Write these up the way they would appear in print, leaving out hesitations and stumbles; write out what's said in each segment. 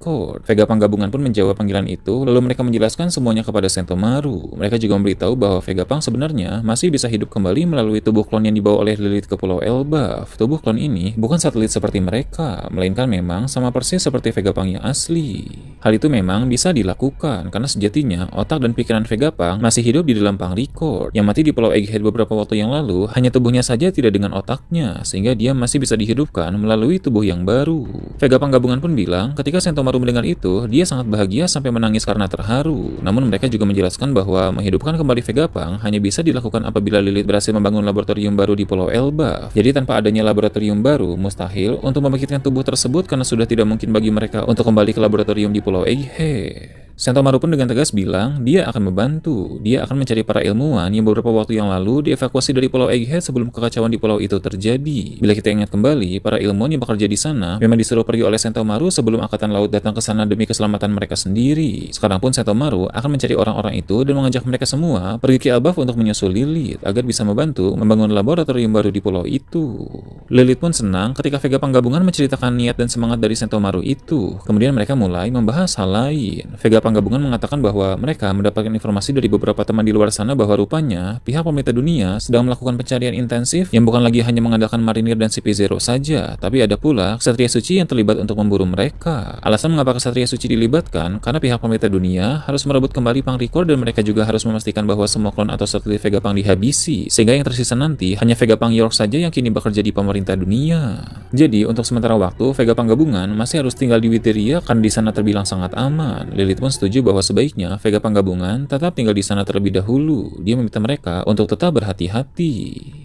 Record. Vegapunk gabungan pun menjawab panggilan itu, lalu mereka menjelaskan semuanya kepada Sentomaru. Mereka juga memberitahu bahwa Vegapunk sebenarnya masih bisa hidup kembali melalui tubuh klon yang dibawa oleh Lilith ke Pulau Elbaf. Tubuh klon ini bukan satelit seperti mereka, melainkan memang sama persis seperti Vegapunk yang asli. Hal itu memang bisa dilakukan karena sejatinya otak dan pikiran Vegapunk masih hidup di dalam Punk Record yang mati di Pulau Egghead beberapa waktu yang lalu. Hanya tubuhnya saja tidak dengan otaknya, sehingga dia masih bisa dihidupkan melalui tubuh yang baru. Vegapunk gabungan pun bilang ketika Sentomaru mendengar itu, dia sangat bahagia sampai menangis karena terharu. Namun mereka juga menjelaskan bahwa menghidupkan kembali Vegapunk hanya bisa dilakukan apabila Lilith berhasil membangun laboratorium baru di Pulau Elbaf. Jadi tanpa adanya laboratorium baru, mustahil untuk membangkitkan tubuh tersebut karena sudah tidak mungkin bagi mereka untuk kembali ke laboratorium di Pulau Egghead. Sentomaru pun dengan tegas bilang dia akan membantu. Dia akan mencari para ilmuwan yang beberapa waktu yang lalu dievakuasi dari Pulau Egghead sebelum kekacauan di pulau itu terjadi. Bila kita ingat kembali, para ilmuwan yang bekerja di sana memang disuruh pergi oleh Sentomaru sebelum Angkatan Laut datang ke sana demi keselamatan mereka sendiri. Sekarang pun Sentomaru akan mencari orang-orang itu dan mengajak mereka semua pergi ke Elbaf untuk menyusul Lilith agar bisa membantu membangun laboratorium baru di pulau itu. Lilith pun senang ketika Vegapunk gabungan menceritakan niat dan semangat dari Sentomaru itu. Kemudian mereka mulai membahas hal lain. Vegapunk gabungan mengatakan bahwa mereka mendapatkan informasi dari beberapa teman di luar sana bahwa rupanya pihak pemerintah dunia sedang melakukan pencarian intensif yang bukan lagi hanya mengandalkan marinir dan CP0 saja, tapi ada pula Ksatria Suci yang terlibat untuk memburu mereka. Alasan mengapa Ksatria Suci dilibatkan karena pihak pemerintah dunia harus merebut kembali Punk Record dan mereka juga harus memastikan bahwa semua klon atau satelit Vegapunk dihabisi, sehingga yang tersisa nanti hanya Vegapunk York saja yang kini bekerja di pemerintah dunia. Jadi untuk sementara waktu Vegapunk gabungan masih harus tinggal di Witeria karena di sana terbilang sangat aman. Lilith pun setuju bahwa sebaiknya Vegapunk gabungan tetap tinggal di sana terlebih dahulu. Dia meminta mereka untuk tetap berhati-hati.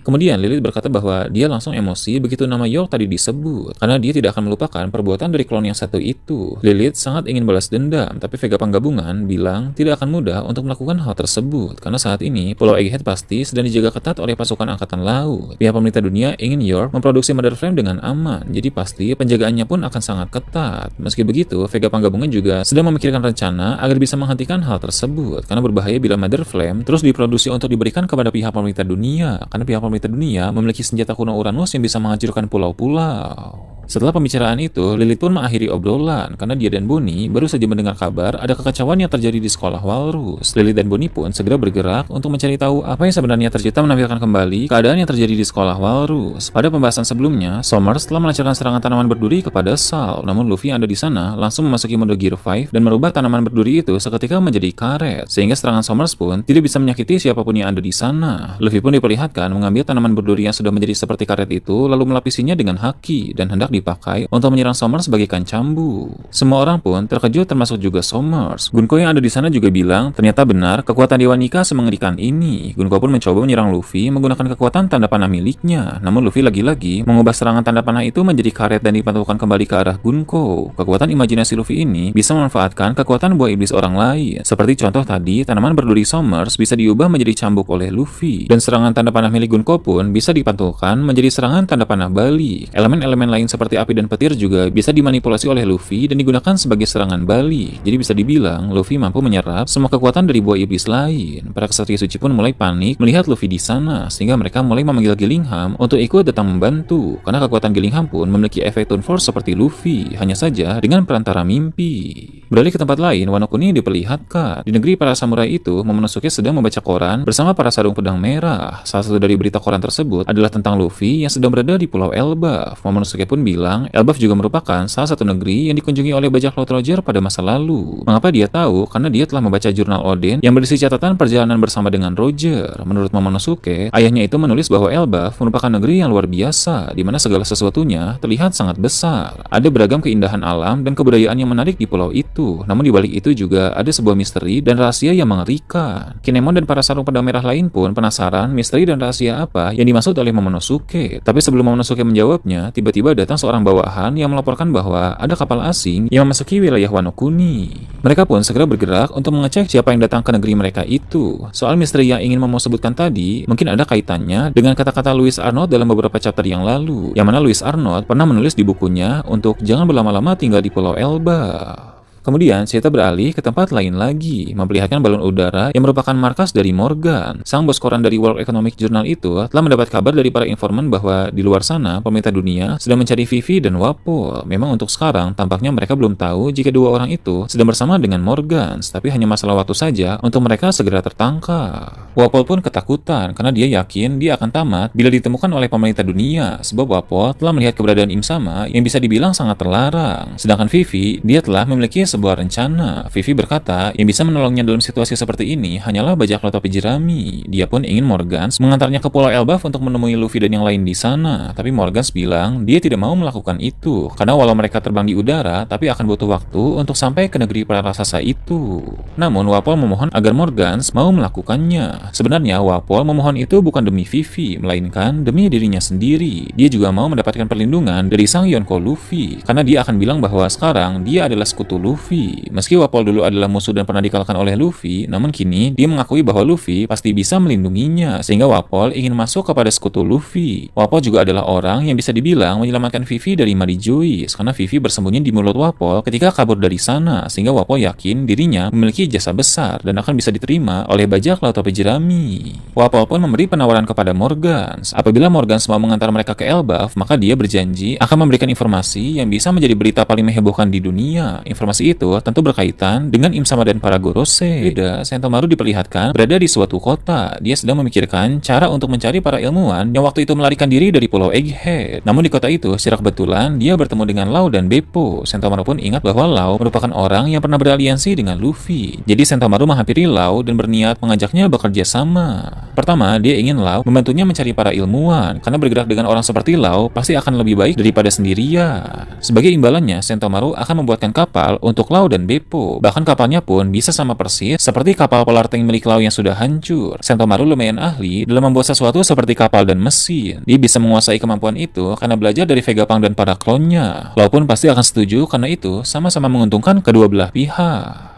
Kemudian Lilith berkata bahwa dia langsung emosi begitu nama York tadi disebut, karena dia tidak akan melupakan perbuatan dari klon yang satu itu. Lilith sangat ingin balas dendam, tapi Vegapunk gabungan bilang tidak akan mudah untuk melakukan hal tersebut, karena saat ini Pulau Egghead pasti sedang dijaga ketat oleh pasukan Angkatan Laut. Pihak pemerintah dunia ingin York memproduksi Mother Flame dengan aman, jadi pasti penjagaannya pun akan sangat ketat. Meski begitu, Vegapunk gabungan juga sedang memikirkan rencana agar bisa menghentikan hal tersebut, karena berbahaya bila Mother Flame terus diproduksi untuk diberikan kepada pihak pemerintah dunia, karena pihak pemerintah dunia memiliki senjata kuno Uranus yang bisa menghancurkan pulau-pulau. Setelah pembicaraan itu, Lilith pun mengakhiri obrolan karena dia dan Bonnie baru saja mendengar kabar ada kekacauan yang terjadi di sekolah Walrus. Lilith dan Bonnie pun segera bergerak untuk mencari tahu apa yang sebenarnya terjadi. Kita menampilkan kembali keadaan yang terjadi di sekolah Walrus. Pada pembahasan sebelumnya, Somers telah melancarkan serangan tanaman berduri kepada Sal, namun Luffy yang ada di sana langsung memasuki mode Gear 5 dan merubah tanaman berduri itu seketika menjadi karet, sehingga serangan Somers pun tidak bisa menyakiti siapapun yang ada di sana. Luffy pun diperlihatkan mengambil tanaman berduri yang sudah menjadi seperti karet itu lalu melapisinya dengan haki dan hendak dipakai untuk menyerang Somers bagaikan cambu. Semua orang pun terkejut termasuk juga Somers. Gunko yang ada di sana juga bilang ternyata benar kekuatan Dewa Nika semengerikan ini. Gunko pun mencoba menyerang Luffy menggunakan kekuatan tanda panah miliknya. Namun Luffy lagi-lagi mengubah serangan tanda panah itu menjadi karet dan dipantulkan kembali ke arah Gunko. Kekuatan imajinasi Luffy ini bisa memanfaatkan kekuatan buah iblis orang lain. Seperti contoh tadi, tanaman berduri Somers bisa diubah menjadi cambuk oleh Luffy. Dan serangan tanda panah milik Gunko pun bisa dipantulkan menjadi serangan tanda panah balik. Elemen-elemen lain seperti api dan petir juga bisa dimanipulasi oleh Luffy dan digunakan sebagai serangan balik. Jadi bisa dibilang Luffy mampu menyerap semua kekuatan dari buah iblis lain. Para Ksatria Suci pun mulai panik melihat Luffy di sana, sehingga mereka mulai memanggil Gillingham untuk ikut datang membantu. Karena kekuatan Gillingham pun memiliki efek Tone Force seperti Luffy, hanya saja dengan perantara mimpi. Beralih ke tempat lain, Wano Kuni diperlihatkan. Di negeri para samurai itu, Momonosuke sedang membaca koran bersama para sarung pedang merah. Salah satu dari berita koran tersebut adalah tentang Luffy yang sedang berada di Pulau Elbaf. Momonosuke pun bilang Elbaf juga merupakan salah satu negeri yang dikunjungi oleh bajak laut Roger pada masa lalu. Mengapa dia tahu? Karena dia telah membaca jurnal Oden yang berisi catatan perjalanan bersama dengan Roger. Menurut Momonosuke, ayahnya itu menulis bahwa Elbaf merupakan negeri yang luar biasa, di mana segala sesuatunya terlihat sangat besar. Ada beragam keindahan alam dan kebudayaan yang menarik di pulau itu. Namun di balik itu juga ada sebuah misteri dan rahasia yang mengerikan. Kinemon dan para sarung pedang merah lain pun penasaran misteri dan rahasia apa yang dimaksud oleh Momonosuke. Tapi sebelum Momonosuke menjawabnya, tiba-tiba datang seorang bawahan yang melaporkan bahwa ada kapal asing yang memasuki wilayah Wano Kuni. Mereka pun segera bergerak untuk mengecek siapa yang datang ke negeri mereka itu. Soal misteri yang ingin Momo sebutkan tadi, mungkin ada kaitannya dengan kata-kata Louis Arnold dalam beberapa chapter yang lalu, yang mana Louis Arnold pernah menulis di bukunya untuk jangan berlama-lama tinggal di Pulau Elbaf. Kemudian, cerita beralih ke tempat lain lagi, memperlihatkan balon udara yang merupakan markas dari Morgan. Sang bos koran dari World Economic Journal itu telah mendapat kabar dari para informan bahwa di luar sana, pemerintah dunia sedang mencari Vivi dan Wapol. Memang untuk sekarang, tampaknya mereka belum tahu jika dua orang itu sedang bersama dengan Morgan, tapi hanya masalah waktu saja untuk mereka segera tertangkap. Wapol pun ketakutan karena dia yakin dia akan tamat bila ditemukan oleh pemerintah dunia, sebab Wapol telah melihat keberadaan Im Sama yang bisa dibilang sangat terlarang. Sedangkan Vivi, dia telah memiliki sebuah rencana. Vivi berkata, yang bisa menolongnya dalam situasi seperti ini hanyalah bajak laut topi jerami. Dia pun ingin Morgans mengantarnya ke Pulau Elbaf untuk menemui Luffy dan yang lain di sana. Tapi Morgans bilang dia tidak mau melakukan itu, karena walau mereka terbang di udara, tapi akan butuh waktu untuk sampai ke negeri para raksasa itu. Namun Wapol memohon agar Morgans mau melakukannya. Sebenarnya Wapol memohon itu bukan demi Vivi, melainkan demi dirinya sendiri. Dia juga mau mendapatkan perlindungan dari sang Yonko Luffy, karena dia akan bilang bahwa sekarang dia adalah sekutu Luffy. Meski Wapol dulu adalah musuh dan pernah dikalahkan oleh Luffy, namun kini dia mengakui bahwa Luffy pasti bisa melindunginya, sehingga Wapol ingin masuk kepada sekutu Luffy. Wapol juga adalah orang yang bisa dibilang menyelamatkan Vivi dari Mary Joyce, karena Vivi bersembunyi di mulut Wapol ketika kabur dari sana, sehingga Wapol yakin dirinya memiliki jasa besar dan akan bisa diterima oleh bajak laut topi jerami. Wapol pun memberi penawaran kepada Morgans. Apabila Morgans mau mengantar mereka ke Elbaf, maka dia berjanji akan memberikan informasi yang bisa menjadi berita paling menghebohkan di dunia. Informasi itu tentu berkaitan dengan Im Sama dan para Gorosei. Beda, Sentomaru diperlihatkan berada di suatu kota. Dia sedang memikirkan cara untuk mencari para ilmuwan yang waktu itu melarikan diri dari Pulau Egghead. Namun di kota itu, secara kebetulan dia bertemu dengan Lau dan Beppo. Sentomaru pun ingat bahwa Lau merupakan orang yang pernah beraliansi dengan Luffy. Jadi Sentomaru menghampiri Lau dan berniat mengajaknya bekerja sama. Pertama, dia ingin Lau membantunya mencari para ilmuwan, karena bergerak dengan orang seperti Lau pasti akan lebih baik daripada sendirian. Sebagai imbalannya, Sentomaru akan membuatkan kapal untuk Lau dan Beppo. Bahkan kapalnya pun bisa sama persis seperti kapal polar tank milik Lau yang sudah hancur. Sentomaru lumayan ahli dalam membuat sesuatu seperti kapal dan mesin. Dia bisa menguasai kemampuan itu karena belajar dari Vegapunk dan para klonnya. Lau pun pasti akan setuju karena itu sama-sama menguntungkan kedua belah pihak.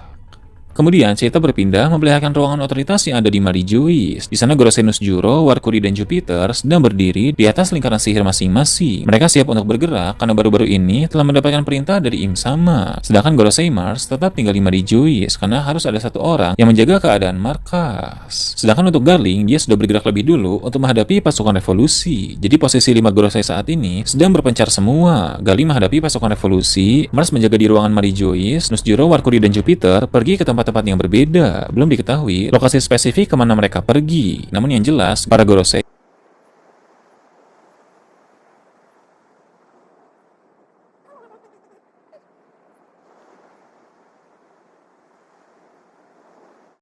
Kemudian cerita berpindah memperlihatkan ruangan otoritas yang ada di Mary Joyce. Di sana Gorosenus Juro, Warkuri, dan Jupiter sedang berdiri di atas lingkaran sihir masing-masing. Mereka siap untuk bergerak karena baru-baru ini telah mendapatkan perintah dari Im Sama. Sedangkan Gorosei Mars tetap tinggal di Mary Joyce karena harus ada satu orang yang menjaga keadaan markas. Sedangkan untuk Garling, dia sudah bergerak lebih dulu untuk menghadapi pasukan revolusi. Jadi posisi 5 Gorosei saat ini sedang berpencar semua. Garling menghadapi pasukan revolusi, Mars menjaga di ruangan Mary Joyce, Nusjuro, Warkuri, dan Jupiter pergi ke tempat yang berbeda. Belum diketahui lokasi spesifik kemana mereka pergi. Namun yang jelas, para Gorosei